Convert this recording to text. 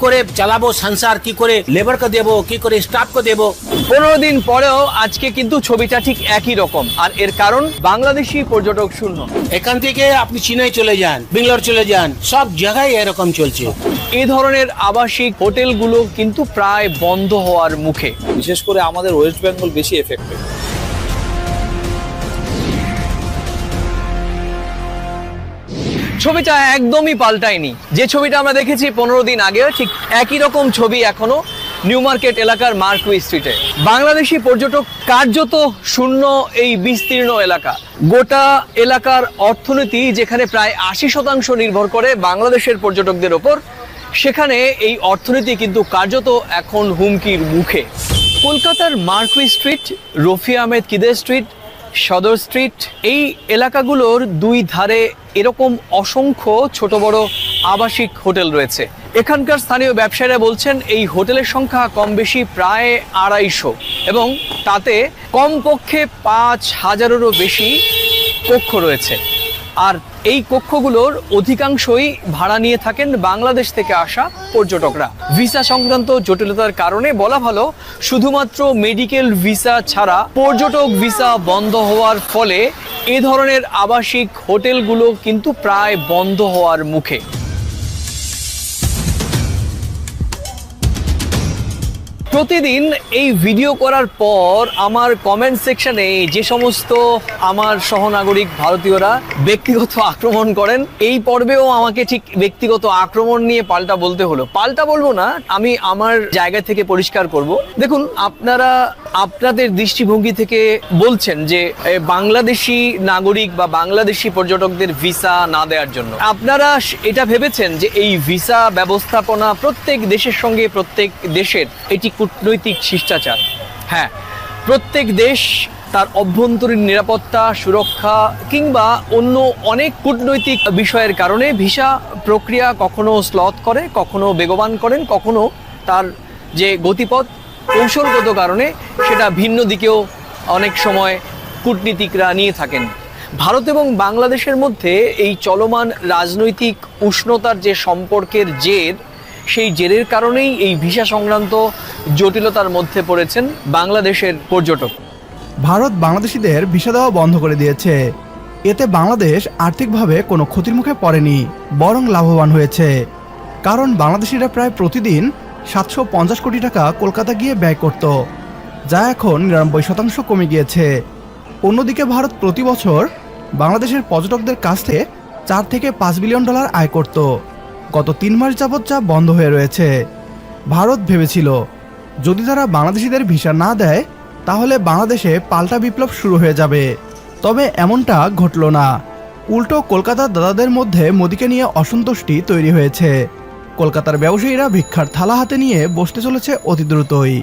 করে চালাবো সংসার, কি করে লেবারকে দেবো, কি করে স্টাফকে দেবো। 15 দিন পরেও আজকে কিন্তু ছবিটা ঠিক একই রকম, আর এর কারণ বাংলাদেশি পর্যটক শূন্য। এখান থেকে আপনি চীনায় চলে যান, বেঙ্গালোর চলে যান, সব জায়গায় এরকম চলছে। এই ধরনের আবাসিক হোটেলগুলো কিন্তু প্রায় বন্ধ হওয়ার মুখে। বিশেষ করে আমাদের ওয়েস্ট বেঙ্গল বেশি এফেক্টেড। ছবিটা একদমই পাল্টায়নি। যে ছবিটা আমরা দেখেছি 15 দিন আগে, ঠিক একই রকম ছবি এখনো নিউ মার্কেট এলাকার মার্কুই স্ট্রিটে। বাংলাদেশি পর্যটক কার্যত শূন্য এই বিস্তীর্ণ এলাকা। গোটা এলাকার অর্থনীতি যেখানে প্রায় 80% নির্ভর করে বাংলাদেশের পর্যটকদের ওপর, সেখানে এই অর্থনীতি কিন্তু কার্যত এখন হুমকির মুখে। কলকাতার Marquis street, Rafi Ahmed Kidwai street, Sudder street, এই এলাকাগুলোর দুই ধারে এরকম অসংখ্য ছোট বড় আবাসিক হোটেল রয়েছে। এখানকার স্থানীয় ব্যবসায়ীরা বলছেন এই হোটেলের সংখ্যা কম বেশি প্রায় 250, এবং তাতে কমপক্ষে 5000-এরও বেশি কক্ষ রয়েছে। আর এই কক্ষগুলোর অধিকাংশই ভাড়া নিয়ে থাকেন বাংলাদেশ থেকে আসা পর্যটকরা। ভিসা সংক্রান্ত জটিলতার কারণে বলা ভালো, শুধুমাত্র মেডিকেল ভিসা ছাড়া পর্যটক ভিসা বন্ধ হওয়ার ফলে এ ধরনের আবাসিক হোটেলগুলো কিন্তু প্রায় বন্ধ হওয়ার মুখে। প্রতিদিন এই ভিডিও করার পর আমার কমেন্ট সেকশনে যে সমস্ত আমার সহনাগরিক ভারতীয়রা ব্যক্তিগত আক্রমণ করেন, এই পর্বেও আমাকে ঠিক ব্যক্তিগত আক্রমণ নিয়ে পাল্টা বলতে হলো। পাল্টা বলবো না, আমি আমার জায়গা থেকে পরিষ্কার করব। দেখুন, আপনারা আপনাদের দৃষ্টিভঙ্গি থেকে বলছেন যে বাংলাদেশি নাগরিক বা বাংলাদেশি পর্যটকদের ভিসা না দেওয়ার জন্য আপনারা এটা ভেবেছেন যে এই ভিসা ব্যবস্থাপনা প্রত্যেক দেশের সঙ্গে প্রত্যেক দেশের এটি কূটনৈতিক শিষ্টাচার। হ্যাঁ, প্রত্যেক দেশ তার অভ্যন্তরীণ নিরাপত্তা, সুরক্ষা কিংবা অন্য অনেক কূটনৈতিক বিষয়ের কারণে ভিসা প্রক্রিয়া কখনো স্লথ করে, কখনো বেগবান করেন, কখনো তার যে গতিপথ কৌশলগত কারণে সেটা ভিন্ন দিকেও অনেক সময় কূটনীতিকরা নিয়ে থাকেন। ভারত এবং বাংলাদেশের মধ্যে এই চলমান রাজনৈতিক উষ্ণতার যে সম্পর্কের জের, সেই জেরের কারণেই এই ভিসা সংক্রান্ত জটিলতার মধ্যে পড়েছেন বাংলাদেশের পর্যটক। ভারত বাংলাদেশিদের ভিসা দেওয়া বন্ধ করে দিয়েছে। এতে বাংলাদেশ আর্থিকভাবে কোনো ক্ষতির মুখে পড়েনি, বরং লাভবান হয়েছে। কারণ বাংলাদেশিরা প্রায় প্রতিদিন 750 কোটি টাকা কলকাতা গিয়ে ব্যয় করত, যা এখন 99% কমে গিয়েছে। অন্যদিকে ভারত প্রতি বছর বাংলাদেশের পর্যটকদের কাছ থেকে 4 থেকে 5 বিলিয়ন ডলার আয় করত। গত 3 মাস যাবৎ যা বন্ধ হয়ে রয়েছে। ভারত ভেবেছিল যদি তারা বাংলাদেশিদের ভিসা না দেয় তাহলে বাংলাদেশে পাল্টা বিপ্লব শুরু হয়ে যাবে, তবে এমনটা ঘটল না। উল্টো কলকাতার দাদাদের মধ্যে মোদিকে নিয়ে অসন্তুষ্টি তৈরি হয়েছে। কলকাতার ব্যবসায়ীরা ভিক্ষার থালা হাতে নিয়ে বসতে চলেছে অতি দ্রুতই।